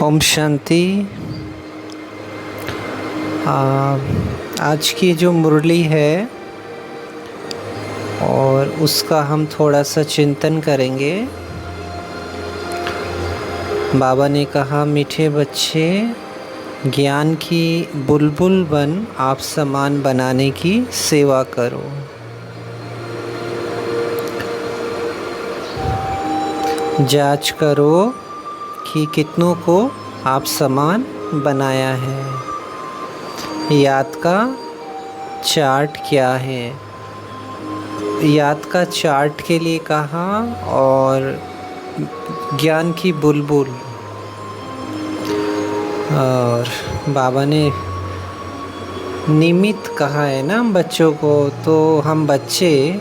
ओम शांति। आज की जो मुरली है और उसका हम थोड़ा सा चिंतन करेंगे। बाबा ने कहा, मीठे बच्चे, ज्ञान की बुलबुल बन आप समान बनाने की सेवा करो। जांच करो कि कितनों को आप समान बनाया है। याद का चार्ट क्या है? याद का चार्ट के लिए कहा और ज्ञान की बुलबुल। और बाबा ने निमित्त कहा है ना हम बच्चों को, तो हम बच्चे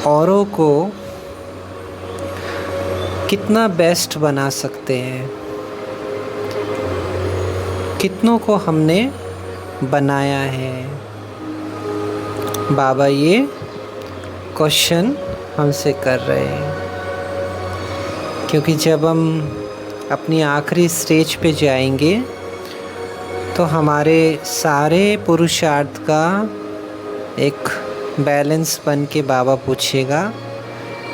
औरों को कितना बेस्ट बना सकते हैं, कितनों को हमने बनाया है। बाबा ये क्वेश्चन हमसे कर रहे हैं, क्योंकि जब हम अपनी आखिरी स्टेज पे जाएंगे तो हमारे सारे पुरुषार्थ का एक बैलेंस बन के बाबा पूछेगा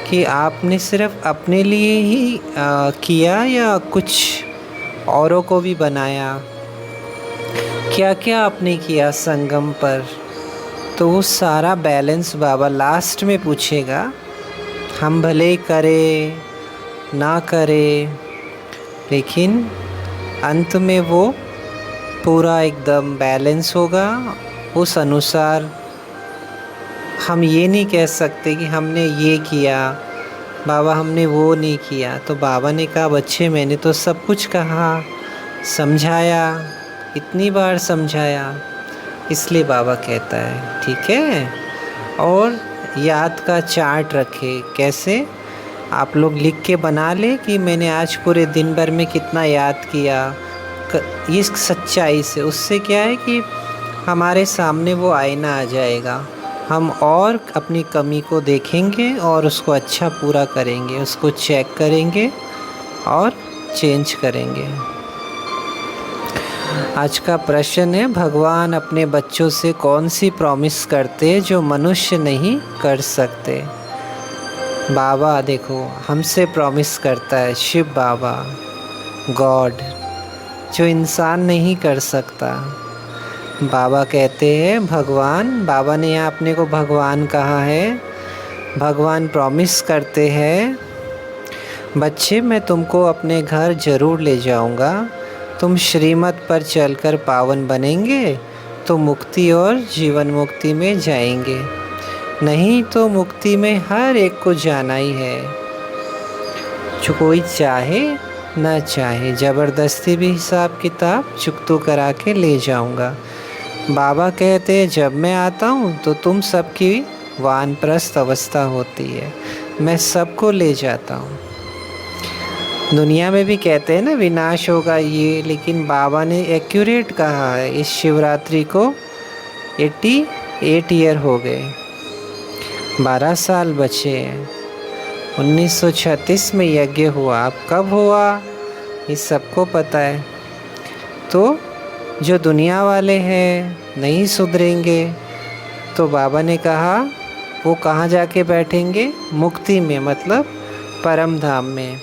कि आपने सिर्फ अपने लिए ही किया या कुछ औरों को भी बनाया, क्या क्या आपने किया संगम पर। तो वो सारा बैलेंस बाबा लास्ट में पूछेगा। हम भले करें ना करें, लेकिन अंत में वो पूरा एकदम बैलेंस होगा। उस अनुसार हम ये नहीं कह सकते कि हमने ये किया बाबा, हमने वो नहीं किया। तो बाबा ने कहा, बच्चे मैंने तो सब कुछ कहा, समझाया, इतनी बार समझाया, इसलिए बाबा कहता है ठीक है। और याद का चार्ट रखे। कैसे? आप लोग लिख के बना ले कि मैंने आज पूरे दिन भर में कितना याद किया, ये सच्चाई से। उससे क्या है कि हमारे सामने वो आईना आ जाएगा। हम और अपनी कमी को देखेंगे और उसको अच्छा पूरा करेंगे, उसको चेक करेंगे और चेंज करेंगे। आज का प्रश्न है, भगवान अपने बच्चों से कौन सी प्रॉमिस करते जो मनुष्य नहीं कर सकते। बाबा देखो हमसे प्रॉमिस करता है, शिव बाबा, गॉड, जो इंसान नहीं कर सकता। बाबा कहते हैं भगवान, बाबा ने यहाँ अपने को भगवान कहा है। भगवान प्रॉमिस करते हैं, बच्चे मैं तुमको अपने घर ज़रूर ले जाऊँगा। तुम श्रीमत पर चलकर पावन बनेंगे तो मुक्ति और जीवन मुक्ति में जाएंगे, नहीं तो मुक्ति में हर एक को जाना ही है। जो कोई चाहे ना चाहे, ज़बरदस्ती भी हिसाब किताब चुकतो करा के ले जाऊँगा। बाबा कहते हैं जब मैं आता हूँ तो तुम सबकी वानप्रस्थ अवस्था होती है, मैं सबको ले जाता हूँ। दुनिया में भी कहते हैं ना विनाश होगा ये, लेकिन बाबा ने एक्यूरेट कहा है। इस शिवरात्रि को 88 ईयर हो गए, 12 साल बचे हैं। 1936 में यज्ञ हुआ, अब कब हुआ ये सबको पता है। तो जो दुनिया वाले हैं नहीं सुधरेंगे, तो बाबा ने कहा वो कहाँ जाके बैठेंगे? मुक्ति में, मतलब परम धाम में।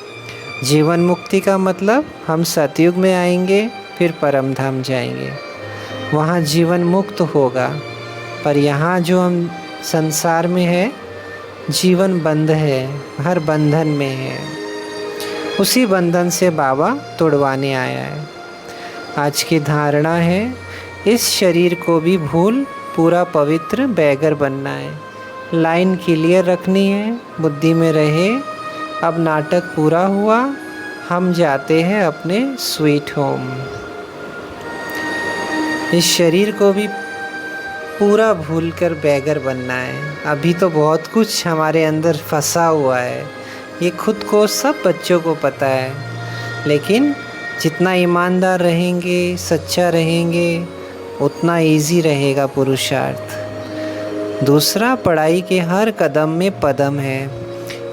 जीवन मुक्ति का मतलब हम सतयुग में आएंगे, फिर परम धाम जाएंगे, वहाँ जीवन मुक्त होगा। पर यहाँ जो हम संसार में है, जीवन बंध है, हर बंधन में है। उसी बंधन से बाबा तोड़वाने आया है। आज की धारणा है, इस शरीर को भी भूल पूरा पवित्र बैगर बनना है। लाइन क्लियर रखनी है, बुद्धि में रहे। अब नाटक पूरा हुआ, हम जाते हैं अपने स्वीट होम। इस शरीर को भी पूरा भूलकर बैगर बनना है। अभी तो बहुत कुछ हमारे अंदर फंसा हुआ है, ये खुद को सब बच्चों को पता है। लेकिन जितना ईमानदार रहेंगे, सच्चा रहेंगे, उतना इजी रहेगा पुरुषार्थ। दूसरा, पढ़ाई के हर कदम में पदम है।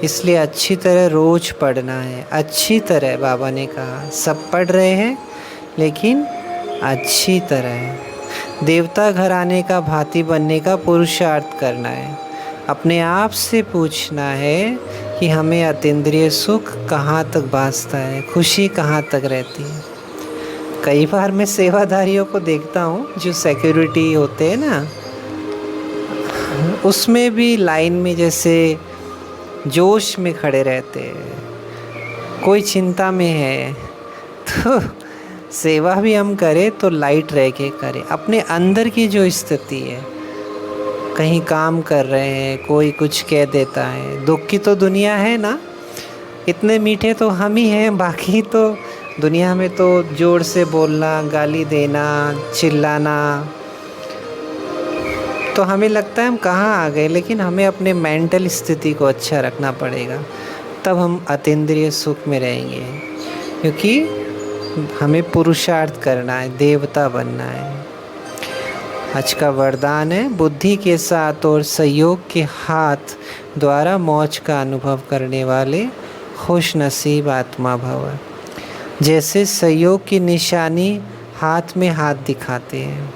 इसलिए अच्छी तरह रोज पढ़ना है। अच्छी तरह बाबा ने कहा, सब पढ़ रहे हैं लेकिन अच्छी तरह। देवता घराने का भांति बनने का पुरुषार्थ करना है। अपने आप से पूछना है कि हमें अतीन्द्रिय सुख कहाँ तक भासता है, खुशी कहाँ तक रहती है। कई बार मैं सेवाधारियों को देखता हूँ जो सिक्योरिटी होते हैं ना, उसमें भी लाइन में जैसे जोश में खड़े रहते हैं। कोई चिंता में है तो सेवा भी हम करें तो लाइट रह के करें। अपने अंदर की जो स्थिति है, कहीं काम कर रहे हैं, कोई कुछ कह देता है, दुख की तो दुनिया है ना, इतने मीठे तो हम ही हैं, बाकी तो दुनिया में तो जोर से बोलना, गाली देना, चिल्लाना, तो हमें लगता है हम कहाँ आ गए। लेकिन हमें अपने मेंटल स्थिति को अच्छा रखना पड़ेगा, तब हम अतीन्द्रिय सुख में रहेंगे। क्योंकि हमें पुरुषार्थ करना है, देवता बनना है। आज का वरदान है, बुद्धि के साथ और सहयोग के हाथ द्वारा मौज का अनुभव करने वाले खुश नसीब आत्मा भव। जैसे सहयोग की निशानी हाथ में हाथ दिखाते हैं,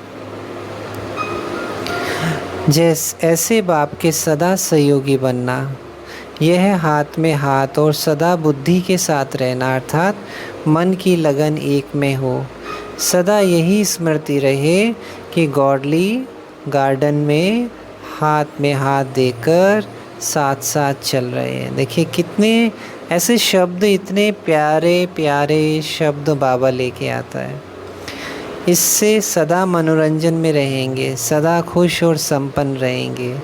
ऐसे बाप के सदा सहयोगी बनना। यह है हाथ में हाथ और सदा बुद्धि के साथ रहना, अर्थात मन की लगन एक में हो। सदा यही स्मृति रहे कि गॉडली गार्डन में हाथ देकर साथ साथ चल रहे हैं। देखिए कितने ऐसे शब्द, इतने प्यारे प्यारे शब्द बाबा लेके आता है। इससे सदा मनोरंजन में रहेंगे, सदा खुश और संपन्न रहेंगे।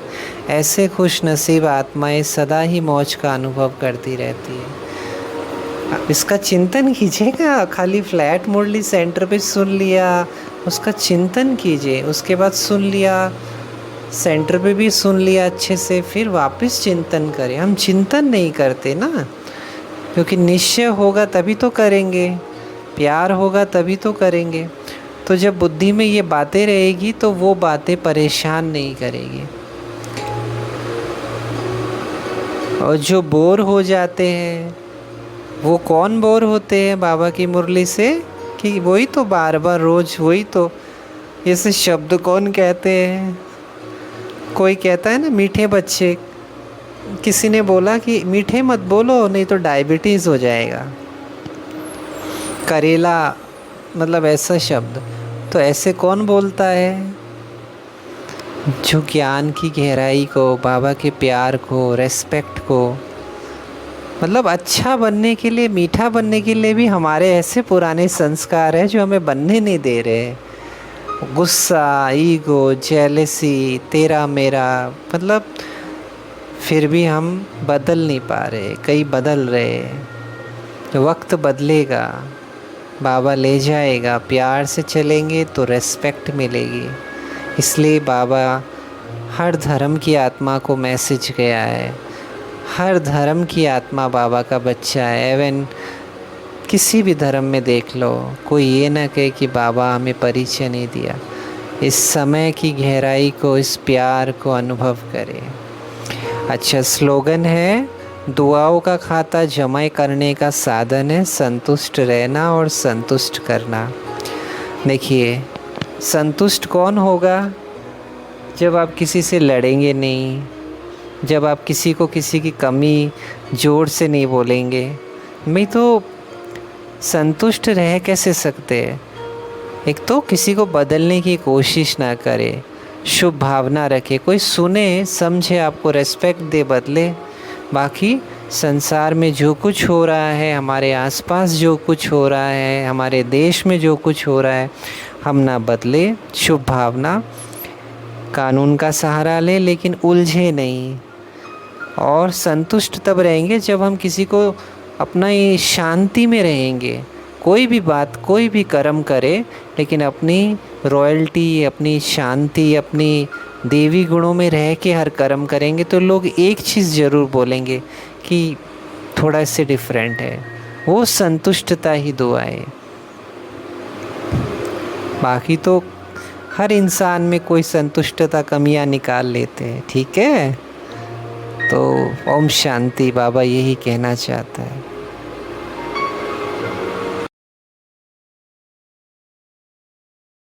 ऐसे खुश नसीब आत्माएं सदा ही मौज का अनुभव करती रहती है। इसका चिंतन कीजिएगा। खाली फ्लैट मुरली सेंटर पे सुन लिया, उसका चिंतन कीजिए। उसके बाद सुन लिया, सेंटर पे भी सुन लिया अच्छे से, फिर वापस चिंतन करें। हम चिंतन नहीं करते ना, क्योंकि निश्चय होगा तभी तो करेंगे, प्यार होगा तभी तो करेंगे। तो जब बुद्धि में ये बातें रहेगी तो वो बातें परेशान नहीं करेगी। और जो बोर हो जाते हैं, वो कौन बोर होते हैं बाबा की मुरली से? कि वही तो बार बार रोज वही तो ऐसे शब्द कौन कहते हैं। कोई कहता है ना, मीठे बच्चे, किसी ने बोला कि मीठे मत बोलो नहीं तो डायबिटीज़ हो जाएगा। करेला, मतलब ऐसा शब्द तो ऐसे कौन बोलता है? जो ज्ञान की गहराई को, बाबा के प्यार को, रेस्पेक्ट को, मतलब अच्छा बनने के लिए, मीठा बनने के लिए भी हमारे ऐसे पुराने संस्कार हैं जो हमें बनने नहीं दे रहे। गुस्सा, ईगो, जेलसी, तेरा मेरा, मतलब फिर भी हम बदल नहीं पा रहे। कई बदल रहे। वक्त बदलेगा, बाबा ले जाएगा। प्यार से चलेंगे तो रेस्पेक्ट मिलेगी। इसलिए बाबा हर धर्म की आत्मा को मैसेज गया है। हर धर्म की आत्मा बाबा का बच्चा है। एवन किसी भी धर्म में देख लो, कोई ये ना कहे कि बाबा हमें परिचय नहीं दिया। इस समय की गहराई को, इस प्यार को अनुभव करें। अच्छा स्लोगन है, दुआओं का खाता जमा करने का साधन है संतुष्ट रहना और संतुष्ट करना। देखिए संतुष्ट कौन होगा? जब आप किसी से लड़ेंगे नहीं, जब आप किसी को किसी की कमी जोर से नहीं बोलेंगे। मैं तो संतुष्ट रह कैसे सकते हैं? एक तो किसी को बदलने की कोशिश ना करे, शुभ भावना रखे, कोई सुने समझे, आपको रेस्पेक्ट दे, बदले। बाकी संसार में जो कुछ हो रहा है, हमारे आसपास जो कुछ हो रहा है, हमारे देश में जो कुछ हो रहा है, हम ना बदले, शुभ भावना, कानून का सहारा ले, लेकिन उलझे नहीं। और संतुष्ट तब रहेंगे जब हम किसी को अपना ये शांति में रहेंगे। कोई भी बात, कोई भी कर्म करे, लेकिन अपनी रॉयल्टी, अपनी शांति, अपनी देवी गुणों में रह के हर कर्म करेंगे तो लोग एक चीज़ ज़रूर बोलेंगे कि थोड़ा इससे डिफरेंट है। वो संतुष्टता ही दुआ है। बाकी तो हर इंसान में कोई संतुष्टता कमियां निकाल लेते हैं। ठीक है, तो ओम शांति, बाबा यही कहना चाहता है।